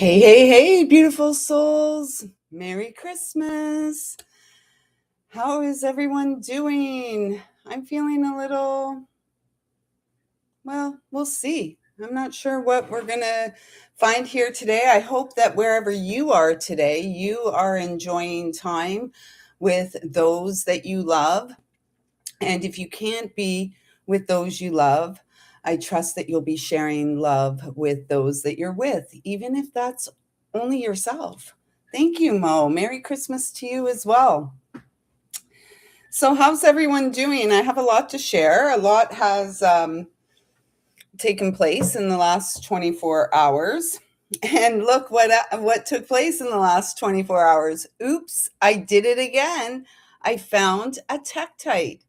Hey, hey, hey, beautiful souls. Merry Christmas. How is everyone doing? I'm feeling a little, well, we'll see. I'm not sure what we're going to find here today. I hope that wherever you are today, you are enjoying time with those that you love. And if you can't be with those you love, I trust that you'll be sharing love with those that you're with, even if that's only yourself. Thank you, Mo. Merry Christmas to you as well. So, how's everyone doing? I have a lot to share. A lot has taken place in the last 24 hours. And look what took place in the last 24 hours. Oops, I did it again. I found a tektite.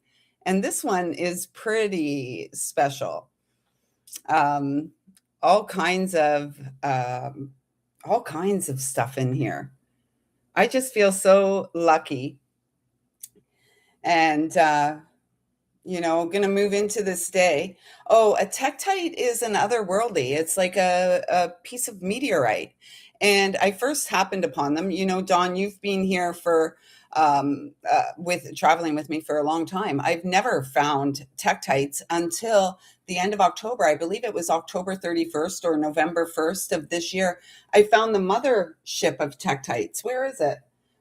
And this one is pretty special. Um, all kinds of all kinds of stuff in here. I just feel so lucky, and going to move into this day. Oh, a tektite is an otherworldly. It's like a piece of meteorite. And I first happened upon them. Dawn, you've been here for with traveling with me for a long time. I've never found tektites until the end of October. I believe it was October 31st or November 1st of this year. I found the mothership of tektites. Where is it?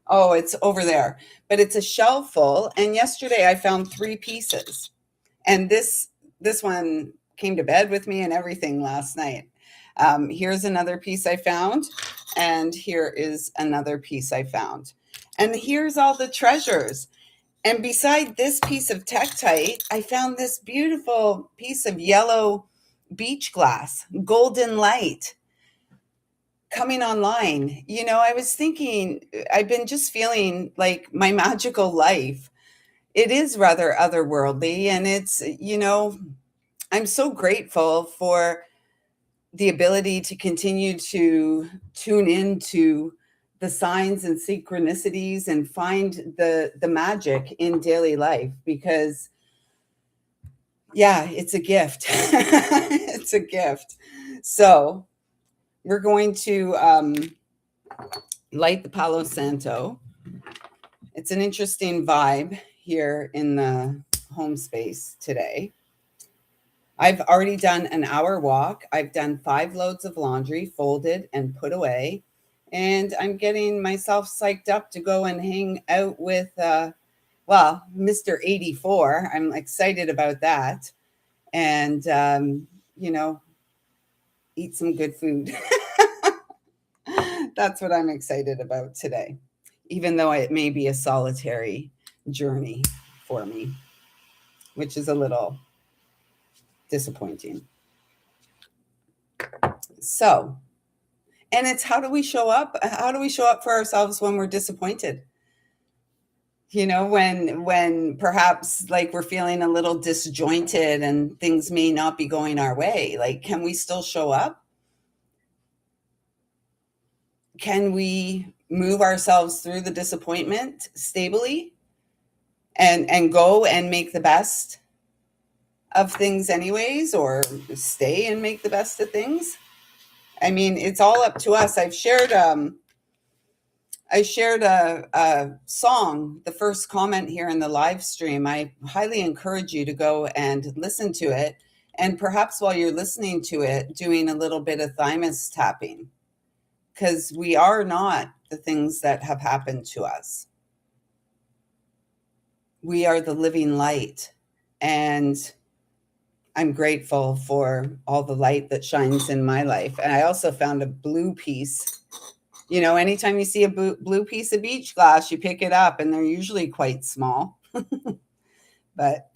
Oh, it's over there, but it's a shell full. And yesterday I found three pieces, and this one came to bed with me and everything last night. Here's another piece I found, and here is another piece I found, and here's all the treasures. And beside this piece of tektite, I found this beautiful piece of yellow beach glass, golden light, coming online. I was thinking, I've been just feeling like my magical life, it is rather otherworldly. And I'm so grateful for the ability to continue to tune into the signs and synchronicities and find the magic in daily life, because yeah, it's a gift. It's a gift. So we're going to light the Palo Santo. It's an interesting vibe here in the home space today. I've already done an hour walk. I've done 5 loads of laundry, folded and put away. And I'm getting myself psyched up to go and hang out with, Mr. 84. I'm excited about that. And, eat some good food. That's what I'm excited about today, even though it may be a solitary journey for me, which is a little disappointing. So, and it's how do we show up? How do we show up for ourselves when we're disappointed? When perhaps like we're feeling a little disjointed and things may not be going our way. Like, can we still show up? Can we move ourselves through the disappointment stably and go and make the best of things anyways, or stay and make the best of things? I mean, it's all up to us. I shared a song, the first comment here in the live stream. I highly encourage you to go and listen to it, and perhaps while you're listening to it, doing a little bit of thymus tapping, because we are not the things that have happened to us. We are the living light, and I'm grateful for all the light that shines in my life. And I also found a blue piece. Anytime you see a blue piece of beach glass, you pick it up, and they're usually quite small. But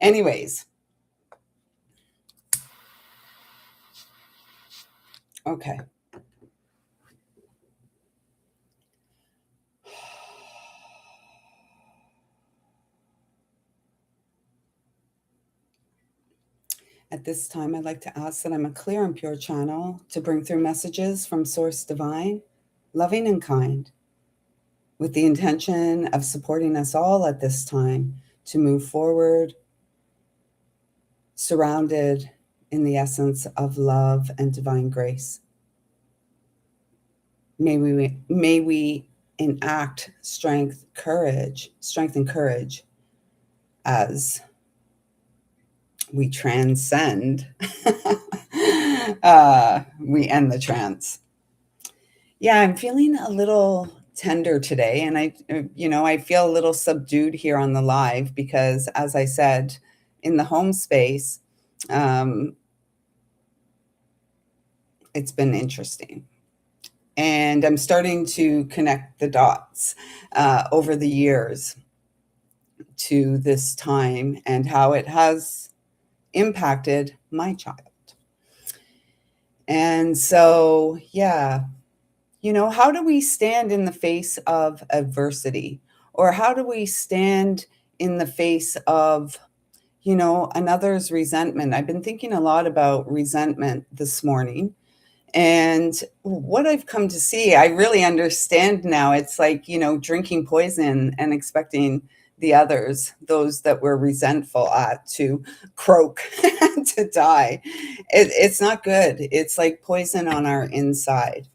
anyways, okay. At this time, I'd like to ask that I'm a clear and pure channel to bring through messages from Source Divine, loving and kind, with the intention of supporting us all at this time to move forward, surrounded in the essence of love and divine grace. May we enact strength and courage as we transcend. We end the trance. Yeah, I'm feeling a little tender today, and I feel a little subdued here on the live because, as I said, in the home space, um, it's been interesting, and I'm starting to connect the dots over the years to this time and how it has impacted my child. And so, yeah, how do we stand in the face of adversity? Or how do we stand in the face of, another's resentment? I've been thinking a lot about resentment this morning. And what I've come to see, I really understand now. It's like, drinking poison and expecting the others, those that we're resentful at, to croak, to die. It's not good. It's like poison on our inside.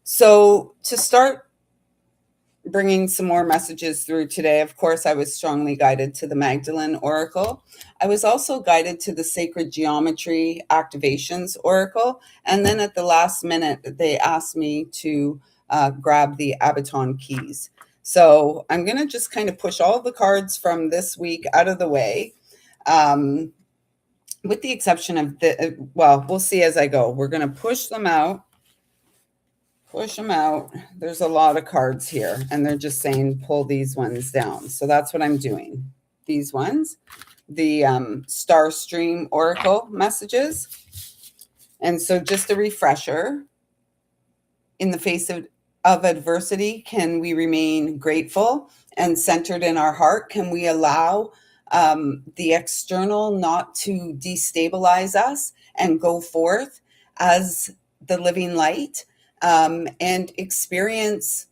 So, to start bringing some more messages through today, of course, I was strongly guided to the Magdalene Oracle. I was also guided to the Sacred Geometry Activations Oracle. And then at the last minute, they asked me to grab the Abaton keys. So, I'm going to just kind of push all the cards from this week out of the way. With the exception of we'll see as I go. We're going to push them out. Push them out. There's a lot of cards here, and they're just saying pull these ones down. So that's what I'm doing. These ones, the Starstream Oracle messages. And so just a refresher, in the face of adversity, can we remain grateful and centered in our heart? Can we allow the external not to destabilize us and go forth as the living light? And experience,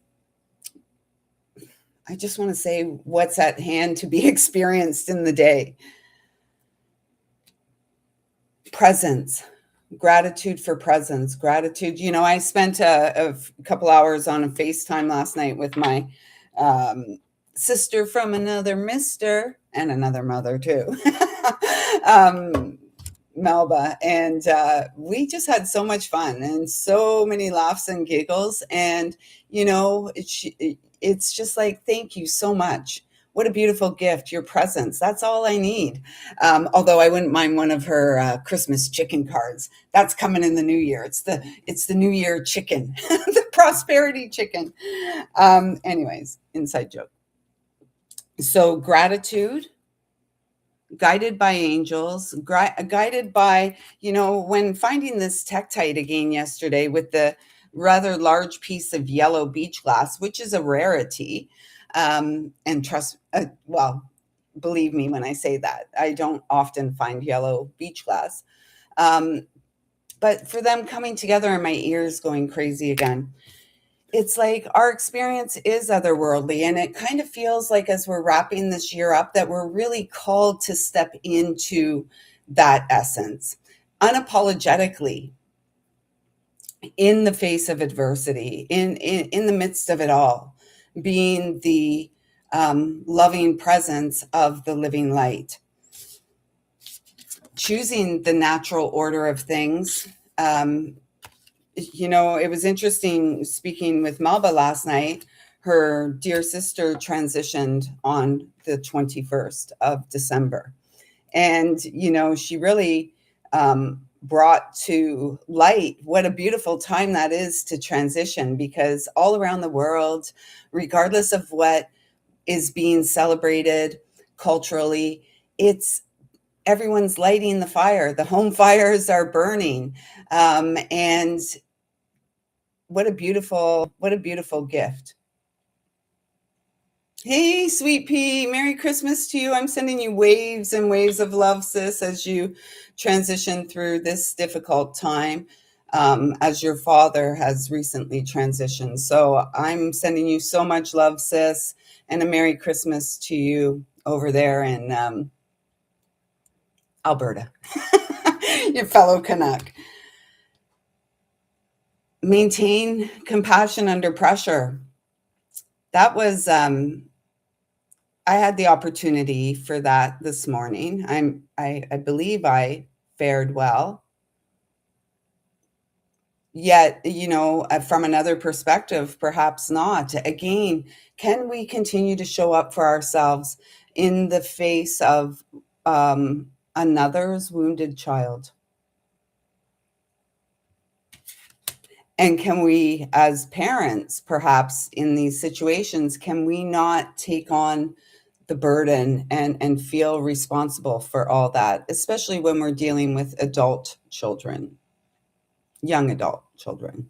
I just want to say what's at hand to be experienced in the day. Presence, gratitude for presence, gratitude. I spent a couple hours on a FaceTime last night with my sister from another mister and another mother too. Melba, and we just had so much fun and so many laughs and giggles, and it's just like, thank you so much. What a beautiful gift, your presence. That's all I need. Although I wouldn't mind one of her Christmas chicken cards. That's coming in the new year. It's the new year chicken, the prosperity chicken. Anyways, inside joke. So gratitude, guided by angels, guided by, when finding this tektite again yesterday with the rather large piece of yellow beach glass, which is a rarity. And believe me when I say that, I don't often find yellow beach glass. But for them coming together and my ears going crazy again, it's like our experience is otherworldly, and it kind of feels like, as we're wrapping this year up, that we're really called to step into that essence unapologetically, in the face of adversity, in the midst of it all, being the loving presence of the living light, choosing the natural order of things. It was interesting speaking with Melba last night. Her dear sister transitioned on the 21st of December. And, she really brought to light what a beautiful time that is to transition, because all around the world, regardless of what is being celebrated culturally, everyone's lighting the fire. The home fires are burning. And what a beautiful gift. Hey, sweet pea, Merry Christmas to you. I'm sending you waves and waves of love, sis, as you transition through this difficult time, as your father has recently transitioned. So I'm sending you so much love, sis, and a Merry Christmas to you over there in Alberta, your fellow Canuck. Maintain compassion under pressure. That was I had the opportunity for that this morning. I believe I fared well. Yet, from another perspective, perhaps not. Again, can we continue to show up for ourselves in the face of another's wounded child? And can we, as parents, perhaps in these situations, can we not take on the burden and feel responsible for all that, especially when we're dealing with adult children, young adult children?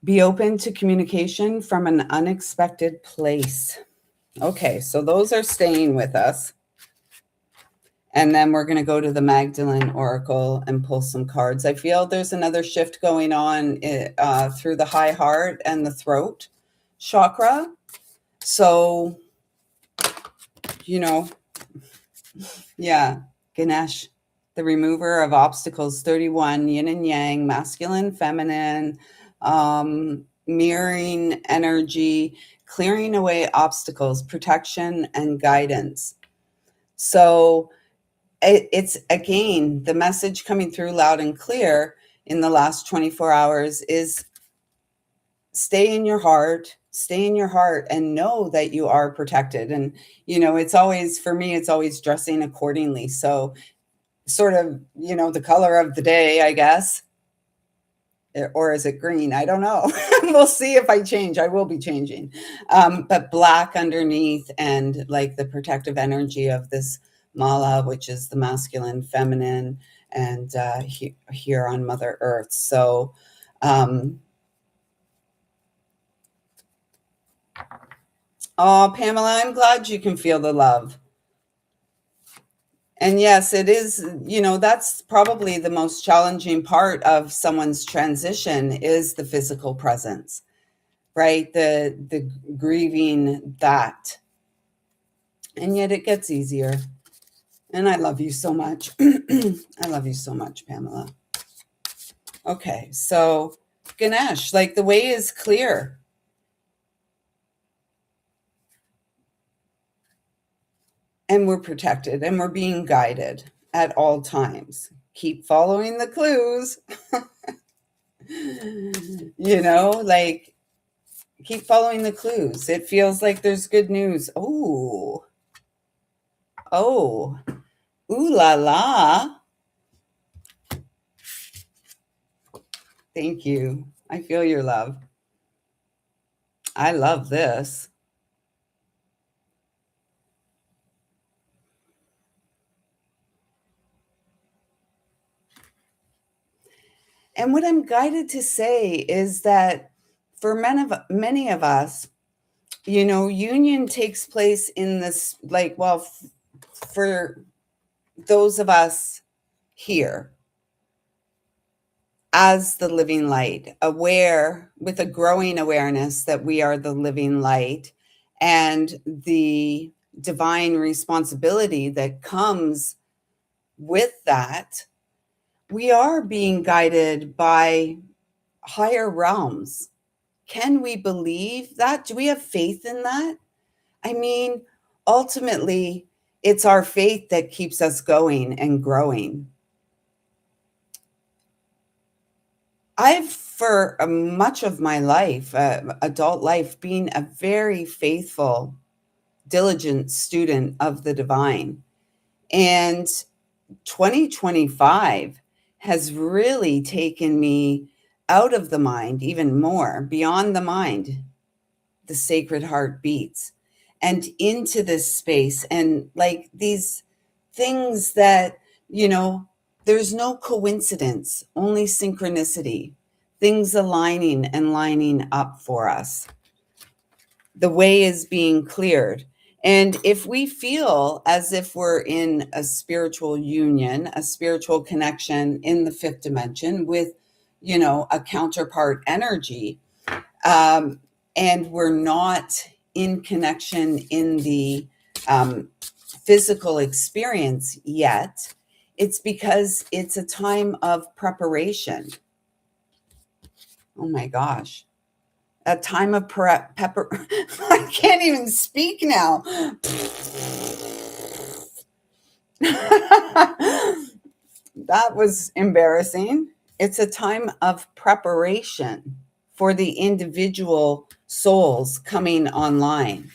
Be open to communication from an unexpected place. Okay, so those are staying with us. And then we're going to go to the Magdalene Oracle and pull some cards. I feel there's another shift going on through the high heart and the throat chakra. So, yeah, Ganesh, the remover of obstacles, 31, yin and yang, masculine, feminine, mirroring energy, clearing away obstacles, protection, and guidance. So it's, again, the message coming through loud and clear in the last 24 hours is stay in your heart and know that you are protected. And, it's always, for me, it's always dressing accordingly. So sort of, the color of the day, I guess. Or is it green? I don't know. We'll see if I change. I will be changing. But black underneath, and like the protective energy of this mala, which is the masculine, feminine, and here on Mother Earth. So, oh, Pamela, I'm glad you can feel the love. And yes, it is, that's probably the most challenging part of someone's transition is the physical presence, right? The grieving that. And yet it gets easier. And I love you so much. I love you so much, Pamela. Okay, so Ganesh, like the way is clear. And we're protected and we're being guided at all times. Keep following the clues. Like keep following the clues. It feels like there's good news. Oh, ooh la la. Thank you. I feel your love. I love this. And what I'm guided to say is that for many of us, union takes place in this, for those of us here as the living light, aware with a growing awareness that we are the living light and the divine responsibility that comes with that, we are being guided by higher realms. Can we believe that? Do we have faith in that? I mean, ultimately, it's our faith that keeps us going and growing. I've, for much of my life, adult life, been a very faithful, diligent student of the divine. And 2025 has really taken me out of the mind, even more, beyond the mind, the sacred heart beats, and into this space. And like these things that, there's no coincidence, only synchronicity, things aligning and lining up for us. The way is being cleared. And if we feel as if we're in a spiritual union, a spiritual connection in the fifth dimension with, a counterpart energy, and we're not in connection in the physical experience yet, It's because it's a time of preparation. Oh my gosh. A time of pepper. I can't even speak now. That was embarrassing. It's a time of preparation for the individual souls coming online,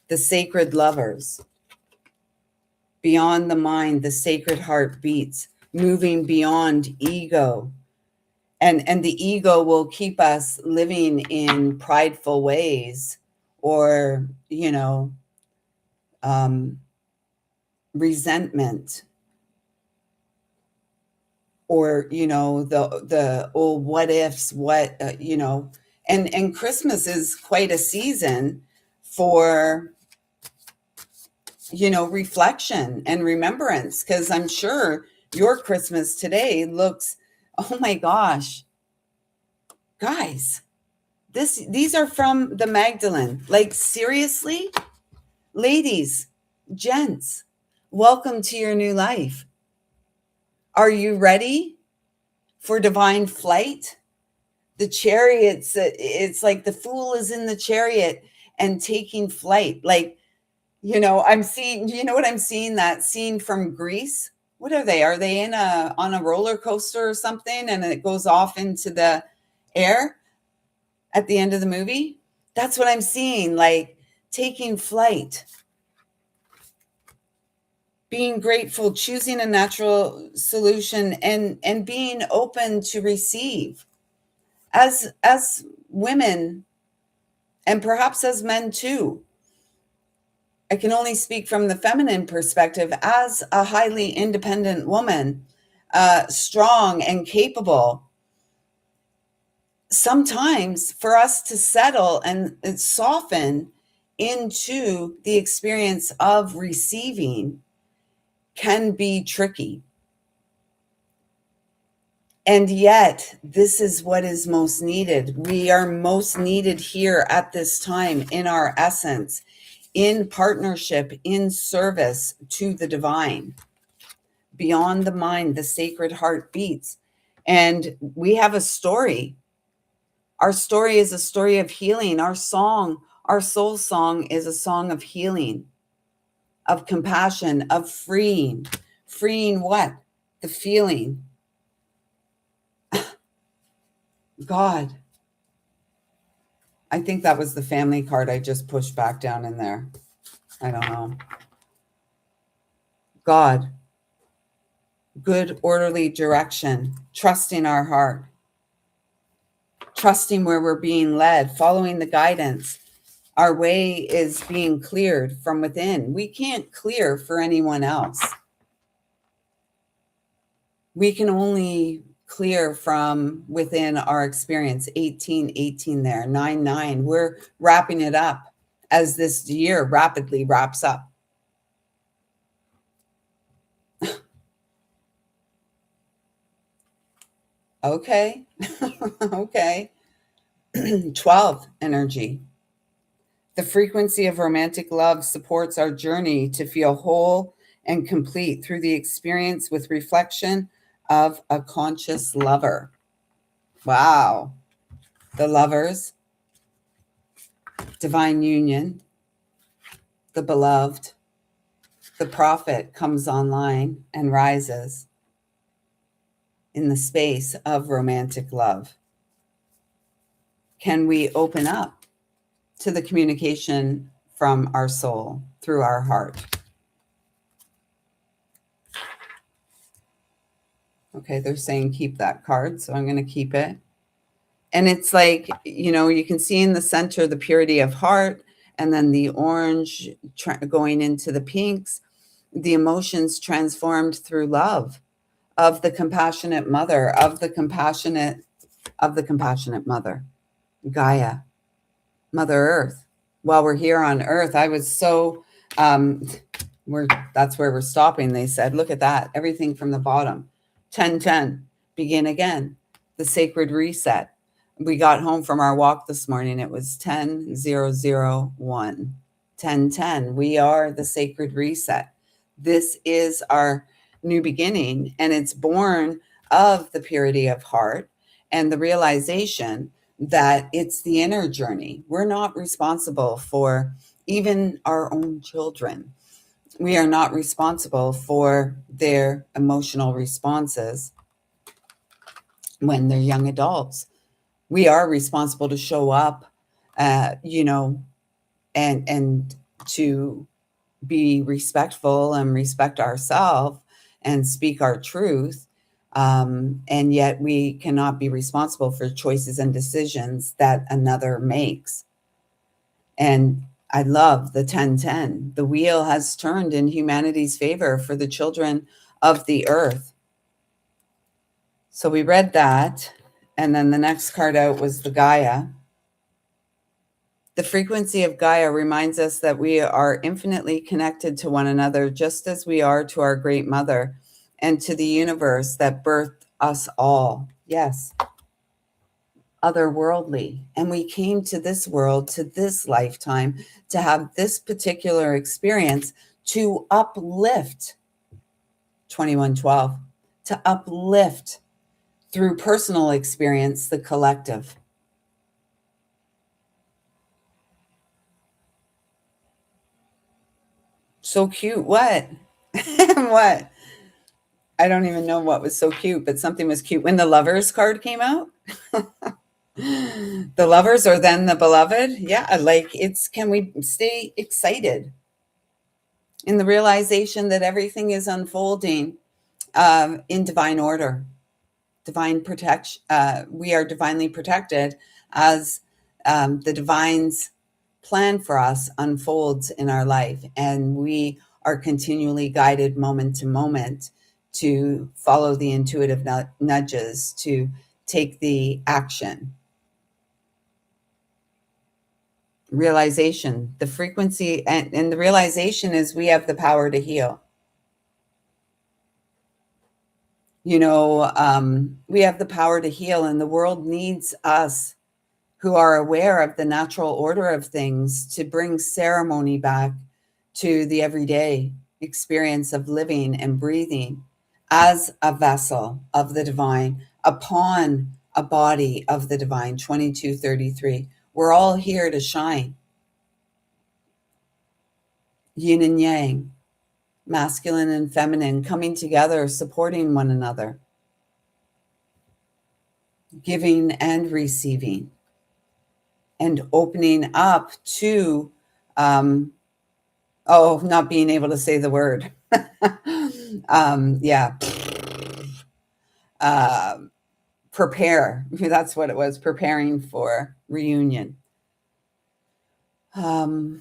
the sacred lovers. Beyond the mind, the sacred heart beats, moving beyond ego. And the ego will keep us living in prideful ways, or, um, resentment, or, the old what ifs, and Christmas is quite a season for, reflection and remembrance, because I'm sure your Christmas today looks, oh my gosh, guys, these are from the Magdalene. Like, seriously, ladies, gents, welcome to your new life. Are you ready for divine flight? The chariots, it's like the fool is in the chariot and taking flight. Like, I'm seeing, what I'm seeing? That scene from Greece. What are they? Are they on a roller coaster or something, and it goes off into the air at the end of the movie? That's what I'm seeing, like taking flight, being grateful, choosing a natural solution, and being open to receive. As women, and perhaps as men too, I can only speak from the feminine perspective. As a highly independent woman, strong and capable, sometimes for us to settle and soften into the experience of receiving can be tricky. And yet, this is what is most needed. We are most needed here at this time in our essence, in partnership, in service to the divine. Beyond the mind, the sacred heart beats. And we have a story. Our story is a story of healing. Our song, our soul song, is a song of healing, of compassion, of freeing. Freeing what? The feeling. God. I think that was the family card I just pushed back down in there. I don't know. God. Good, orderly direction. Trusting our heart. Trusting where we're being led. Following the guidance. Our way is being cleared from within. We can't clear for anyone else. We can only clear from within our experience. 1818 there, 99. We're wrapping it up as this year rapidly wraps up. Okay. Okay. 12 energy. The frequency of romantic love supports our journey to feel whole and complete through the experience with reflection of a conscious lover. Wow. The lovers, divine union, the beloved, the prophet comes online and rises in the space of romantic love. Can we open up to the communication from our soul through our heart? Okay, they're saying keep that card, so I'm going to keep it. And it's like, you can see in the center the purity of heart, and then the orange going into the pinks, the emotions transformed through love of the compassionate mother, of the compassionate mother, Gaia, Mother Earth. While we're here on Earth, I was so, that's where we're stopping. They said, look at that, everything from the bottom. 1010, begin again, the sacred reset. We got home from our walk this morning. It was 10:001. 10:10. We are the sacred reset. This is our new beginning, and it's born of the purity of heart and the realization that it's the inner journey. We're not responsible for even our own children. We are not responsible for their emotional responses when they're young adults. We are responsible to show up, you know, and to be respectful and respect ourselves and speak our truth. And yet we cannot be responsible for choices and decisions that another makes. And I love the 1010. The wheel has turned in humanity's favor for the children of the earth. So we read that. And then the next card out was the Gaia. The frequency of Gaia reminds us that we are infinitely connected to one another, just as we are to our great mother and to the universe that birthed us all. Yes, otherworldly. And we came to this world, to this lifetime, to have this particular experience to uplift 2112, to uplift through personal experience the collective. So cute. What? What? I don't even know what was so cute, but something was cute when the lovers card came out. The lovers or then the beloved. Yeah, like it's, can we stay excited in the realization that everything is unfolding in divine order, divine protection. We are divinely protected as the divine's plan for us unfolds in our life. And we are continually guided moment to moment to follow the intuitive nudges, to take the action. Realization, the frequency, and the realization is we have the power to heal. We have the power to heal, and the world needs us who are aware of the natural order of things to bring ceremony back to the everyday experience of living and breathing as a vessel of the divine upon a body of the divine. 2233. We're all here to shine. Yin and yang, masculine and feminine, coming together, supporting one another, giving and receiving, and opening up to not being able to say the word. Yeah. Prepare. That's what it was. Preparing for reunion. The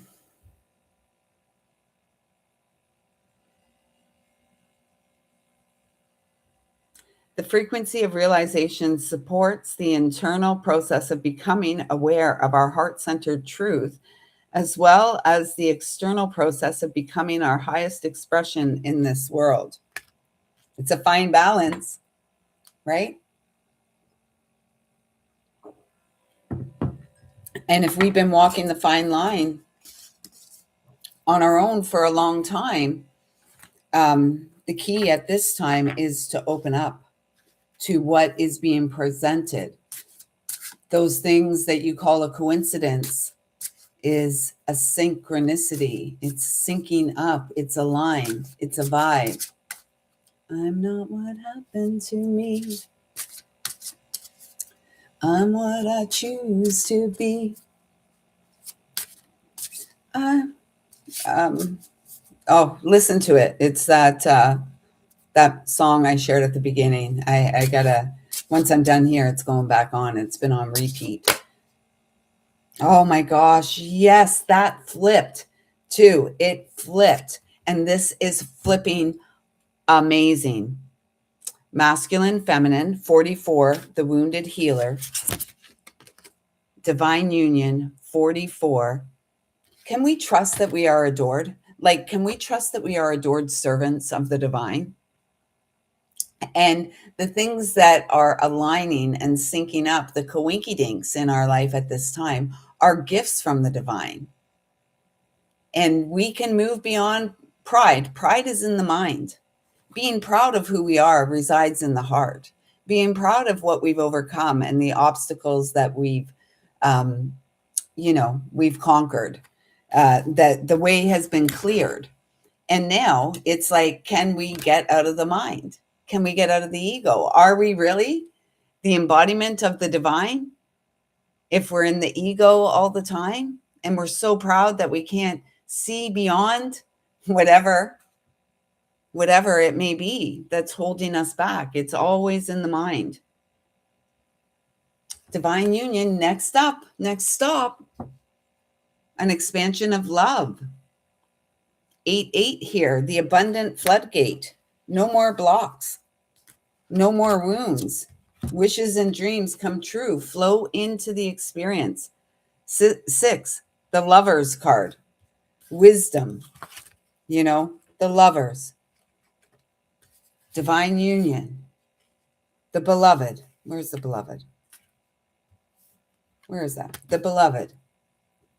frequency of realization supports the internal process of becoming aware of our heart-centered truth, as well as the external process of becoming our highest expression in this world. It's a fine balance, right? And if we've been walking the fine line on our own for a long time, the key at this time is to open up to what is being presented. Those things that you call a coincidence is a synchronicity. It's syncing up. It's a line. It's a vibe. I'm not what happened to me. I'm what I choose to be. Listen to it. It's that song I shared at the beginning. I gotta, once I'm done here, it's going back on. It's been on repeat. Oh my gosh. Yes, that flipped too. It flipped. And this is flipping amazing. Masculine, feminine, 44, the wounded healer. Divine union, 44. Can we trust that we are adored? Like, can we trust that we are adored servants of the divine? And the things that are aligning and syncing up, the coinky dinks in our life at this time, are gifts from the divine. And we can move beyond pride. Pride is in the mind. Being proud of who we are resides in the heart. Being proud of what we've overcome and the obstacles that um, we've conquered, that the way has been cleared. And now it's like, can we get out of the mind? Can we get out of the ego? Are we really the embodiment of the divine if we're in the ego all the time and we're so proud that we can't see beyond whatever whatever it may be that's holding us back? It's always in the mind. Divine union, next up, next stop, an expansion of love. 8-8 here, the abundant floodgate. No more blocks, no more wounds. Wishes and dreams come true, flow into the experience. 6, the lovers card. Wisdom, the lovers. Divine union. The beloved. Where's the beloved? Where is that? The beloved.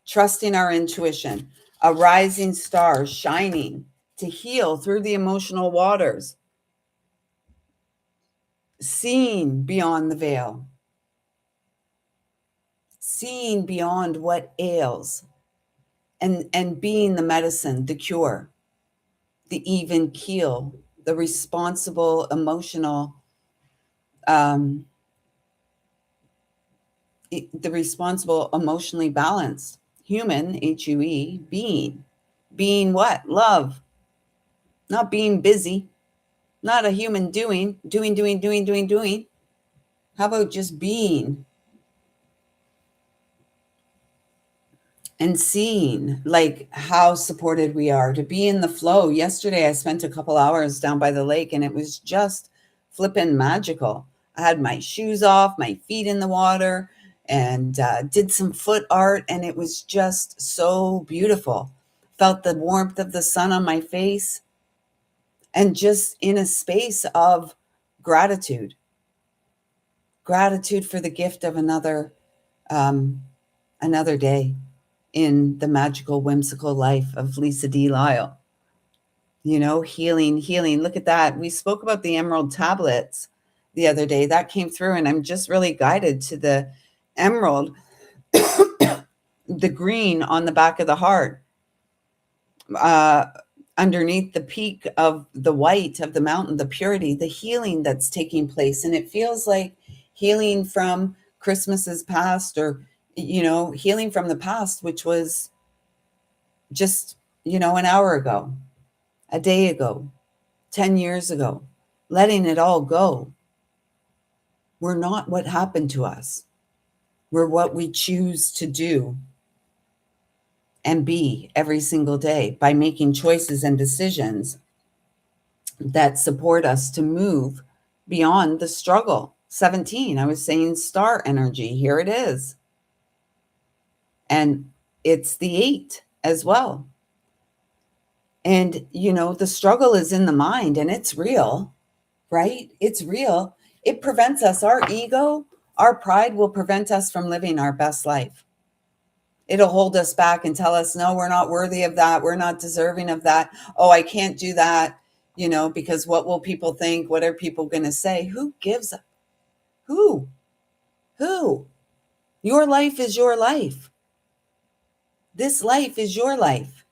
Trusting our intuition. A rising star shining to heal through the emotional waters. Seeing beyond the veil. Seeing beyond what ails. And being the medicine, the cure, the even keel, the responsible emotional, um, the responsible emotionally balanced human, HUE, being. Being what? Love. Not being busy. Not a human doing. How about just being and seeing, like, how supported we are to be in the flow? Yesterday, I spent a couple hours down by the lake and it was just flippin' magical. I had my shoes off, my feet in the water, and did some foot art, and it was just so beautiful. Felt the warmth of the sun on my face, and just in a space of gratitude. Gratitude for the gift of another day in the magical, whimsical life of Lisa D. Lyle. Healing. Look at that. We spoke about the emerald tablets the other day. That came through, and I'm just really guided to the emerald, the green on the back of the heart, uh, underneath the peak of the white of the mountain, the purity, the healing that's taking place. And it feels like healing from Christmases past, or, healing from the past, which was just, an hour ago, a day ago, 10 years ago, letting it all go. We're not what happened to us. We're what we choose to do and be every single day by making choices and decisions that support us to move beyond the struggle. 17, I was saying star energy. Here it is. And it's the 8 as well. And, the struggle is in the mind, and it's real, right? It's real. It prevents us, our ego, our pride will prevent us from living our best life. It'll hold us back and tell us, no, we're not worthy of that. We're not deserving of that. Oh, I can't do that, because what will people think? What are people going to say? Who gives a who? Who? Your life is your life. This life is your life.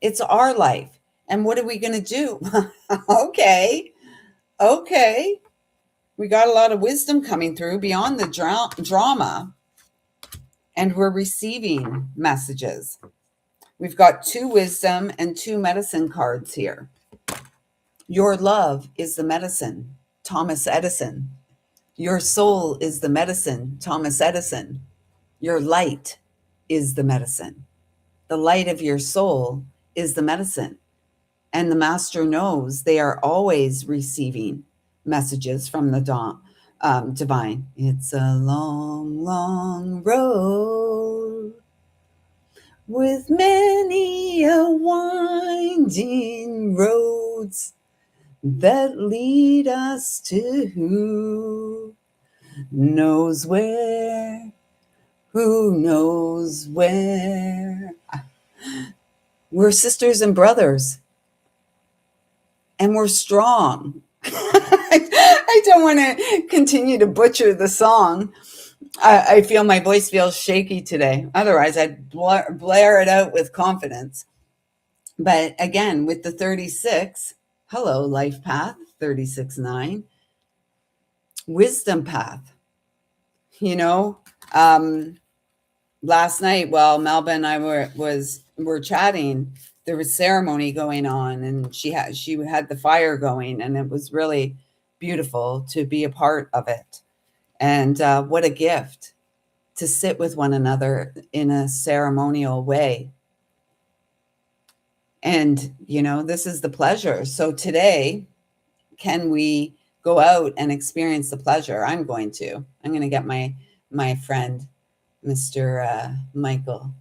It's our life. And what are we going to do? Okay. We got a lot of wisdom coming through beyond the drama. And we're receiving messages. We've got 2 wisdom and 2 medicine cards here. Your love is the medicine, Thomas Edison. Your soul is the medicine, Thomas Edison. Your light is the medicine. The light of your soul is the medicine. And the master knows they are always receiving messages from the divine. It's a long, long road with many a winding roads that lead us to who knows where, who knows where. We're sisters and brothers. and we're strong. I don't want to continue to butcher the song. I feel my voice feels shaky today. Otherwise, I'd blare it out with confidence. But again, with the 36, hello, life path, 36-9, wisdom path, you know, um, last night while Melba and I were chatting, there was ceremony going on, and she had the fire going, and it was really beautiful to be a part of it. And what a gift to sit with one another in a ceremonial way. And this is the pleasure. So today, can we go out and experience the pleasure? I'm going to get my friend Mr. Michael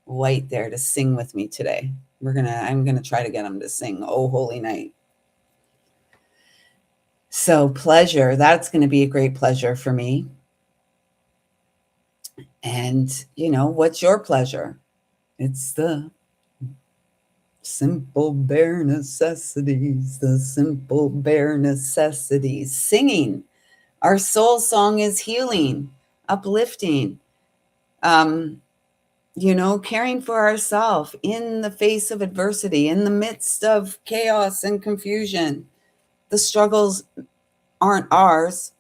White there to sing with me today. I'm gonna try to get him to sing "Oh Holy Night." So pleasure, that's going to be a great pleasure for me. And what's your pleasure? It's the simple bare necessities, the simple bare necessities. Singing. Our soul song is healing, uplifting. Um, caring for ourselves in the face of adversity, in the midst of chaos and confusion. The struggles aren't ours.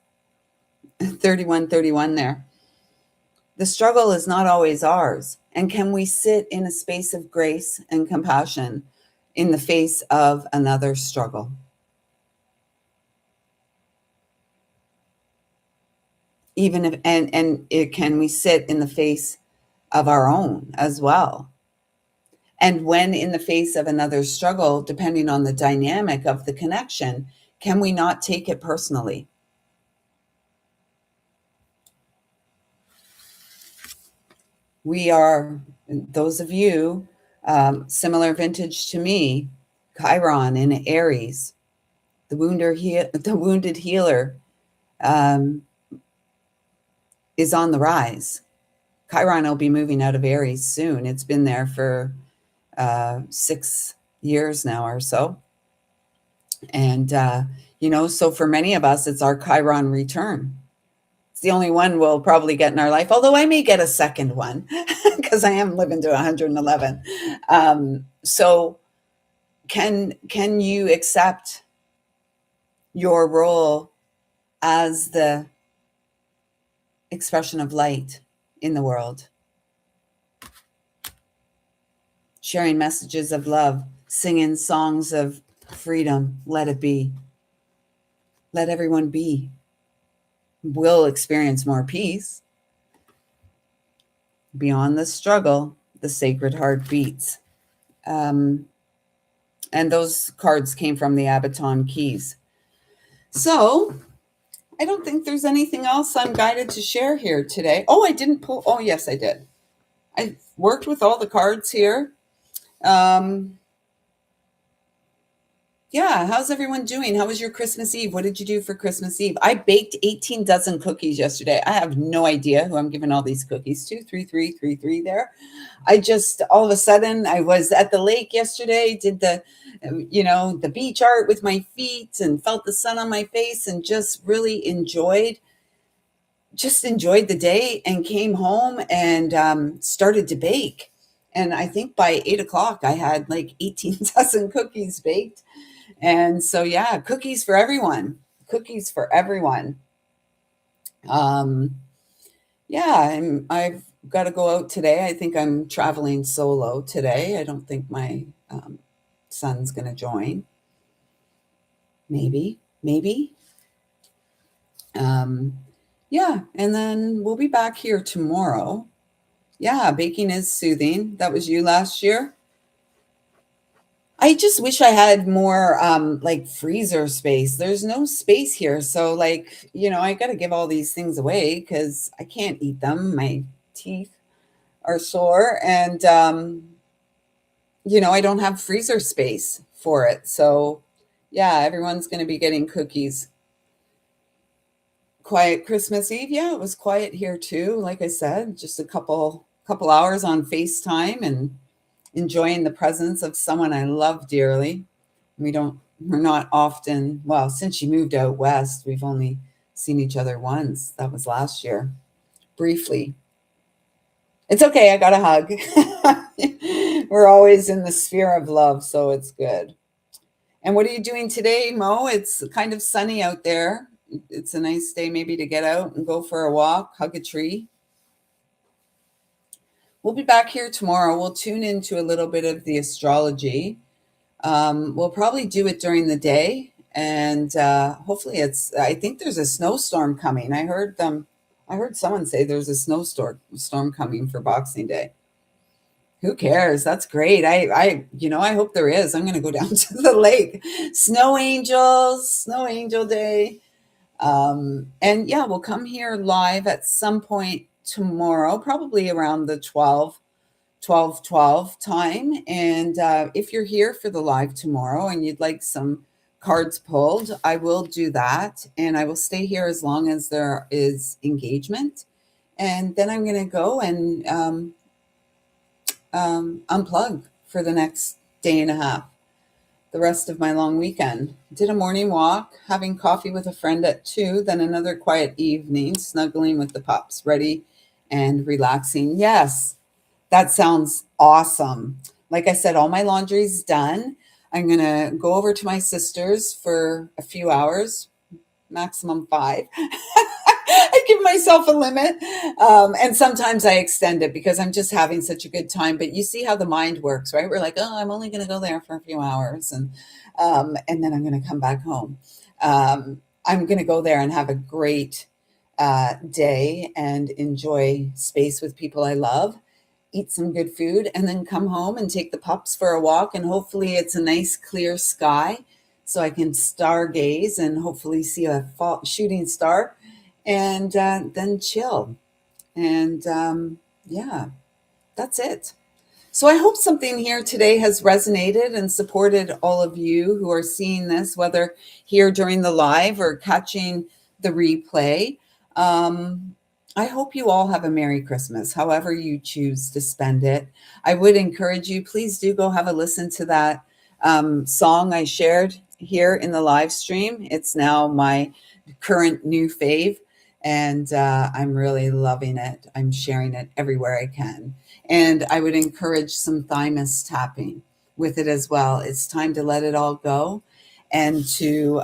3131 there. The struggle is not always ours. And can we sit in a space of grace and compassion in the face of another struggle? Even if, can we sit in the face of our own as well? And when in the face of another struggle, depending on the dynamic of the connection, can we not take it personally? We are, those of you, similar vintage to me, Chiron in Aries, the wounded healer, um, is on the rise. Chiron will be moving out of Aries soon. It's been there for 6 years now or so. And, so for many of us, it's our Chiron return. It's the only one we'll probably get in our life, although I may get a second one because I am living to 111. So can you accept your role as the expression of light in the world? Sharing messages of love, singing songs of freedom, let it be. Let everyone be. We'll experience more peace. Beyond the struggle, the sacred heart beats. And those cards came from the Abaton Keys. So I don't think there's anything else I'm guided to share here today. Oh, I didn't pull. Oh, yes, I did. I worked with all the cards here. Yeah, how's everyone doing? How was your Christmas Eve? What did you do for Christmas Eve? I baked 18 dozen cookies yesterday. I have no idea who I'm giving all these cookies to. 3333 there. I just, all of a sudden, I was at the lake yesterday, did the beach art with my feet and felt the sun on my face and just really enjoyed the day and came home and started to bake. And I think by 8 o'clock, I had like 18 dozen cookies baked. And so, yeah, cookies for everyone. Cookies for everyone. Yeah, I've got to go out today. I think I'm traveling solo today. I don't think my son's going to join. Maybe. Yeah, and then we'll be back here tomorrow. Yeah, baking is soothing. That was you last year. I just wish I had more like freezer space. There's no space here. So like, I got to give all these things away cuz I can't eat them. My teeth are sore and I don't have freezer space for it. So yeah, everyone's going to be getting cookies. Quiet Christmas Eve. Yeah, it was quiet here too. Like I said, just a couple hours on FaceTime and enjoying the presence of someone I love dearly. We don't We're not often, well, since she moved out west, we've only seen each other once. That was last year, briefly. It's okay. I got a hug. We're always in the sphere of love, so it's good. And what are you doing today, Mo? It's kind of sunny out there. It's a nice day maybe to get out and go for a walk, hug a tree. We'll be back here tomorrow. We'll tune into a little bit of the astrology. We'll probably do it during the day, and hopefully, it's. I think there's a snowstorm coming. I heard them. I heard someone say there's a snowstorm coming for Boxing Day. Who cares? That's great. I hope there is. I'm going to go down to the lake. Snow Angel Day. And yeah, we'll come here live at some point tomorrow, probably around the 12 time. And if you're here for the live tomorrow and you'd like some cards pulled, I will do that. And I will stay here as long as there is engagement. And then I'm going to go and unplug for the next day and a half, the rest of my long weekend. Did a morning walk, having coffee with a friend at 2, then another quiet evening, snuggling with the pups, ready and relaxing. Yes, that sounds awesome. Like I said, all my laundry's done. I'm going to go over to my sister's for a few hours, maximum 5. I give myself a limit. And sometimes I extend it because I'm just having such a good time. But you see how the mind works, right? We're like, oh, I'm only going to go there for a few hours. And then I'm going to come back home. I'm going to go there and have a great day and enjoy space with people I love, eat some good food, and then come home and take the pups for a walk. And hopefully it's a nice clear sky so I can stargaze and hopefully see a shooting star, and then chill. And yeah, that's it. So I hope something here today has resonated and supported all of you who are seeing this, whether here during the live or catching the replay. I hope you all have a Merry Christmas, however you choose to spend it. I would encourage you, please do go have a listen to that song I shared here in the live stream. It's now my current new fave, and I'm really loving it. I'm sharing it everywhere I can. And I would encourage some thymus tapping with it as well. It's time to let it all go and to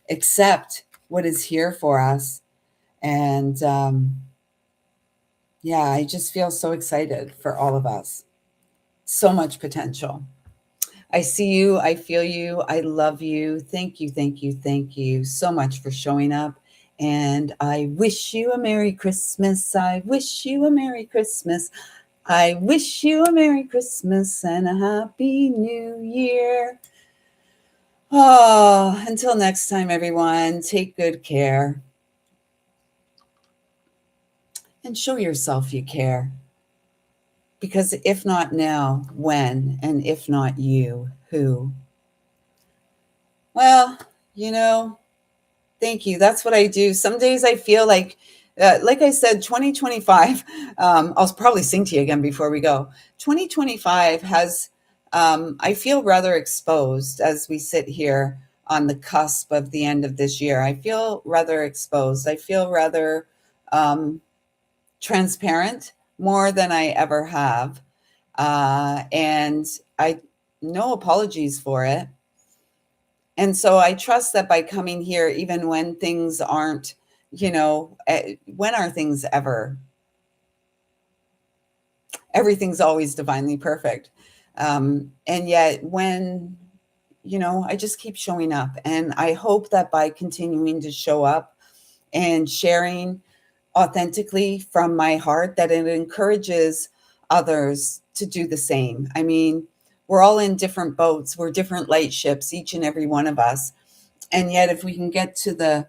accept what is here for us. And yeah, I just feel so excited for all of us. So much potential. I see you. I feel you. I love you. Thank you. Thank you. Thank you so much for showing up. And I wish you a Merry Christmas. I wish you a Merry Christmas. I wish you a Merry Christmas and a Happy New Year. Oh, until next time, everyone, take good care and show yourself you care. Because if not now, when? And if not you, who? Well, you know, thank you. That's what I do. Some days I feel like I said, 2025, I'll probably sing to you again before we go. 2025 has, I feel rather exposed as we sit here on the cusp of the end of this year. I feel rather exposed. I feel rather transparent more than I ever have. And I, no apologies for it. And so I trust that by coming here, even when things aren't, when are things ever? Everything's always divinely perfect. And yet I just keep showing up. And I hope that by continuing to show up and sharing authentically from my heart, that it encourages others to do the same. I mean, we're all in different boats. We're different light ships, each and every one of us. And yet, if we can get to the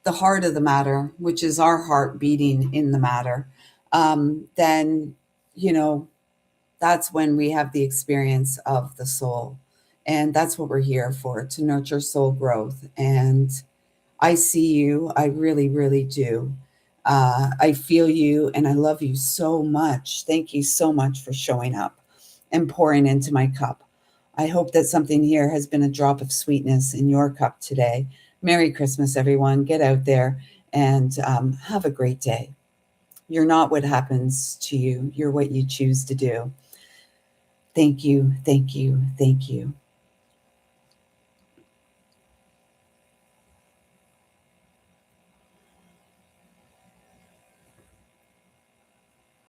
heart of the matter, which is our heart beating in the matter, then, that's when we have the experience of the soul. And that's what we're here for, to nurture soul growth. And I see you. I really, really do. I feel you and I love you so much. Thank you so much for showing up and pouring into my cup. I hope that something here has been a drop of sweetness in your cup today. Merry Christmas, everyone. Get out there and have a great day. You're not what happens to you, you're what you choose to do. Thank you, thank you, thank you.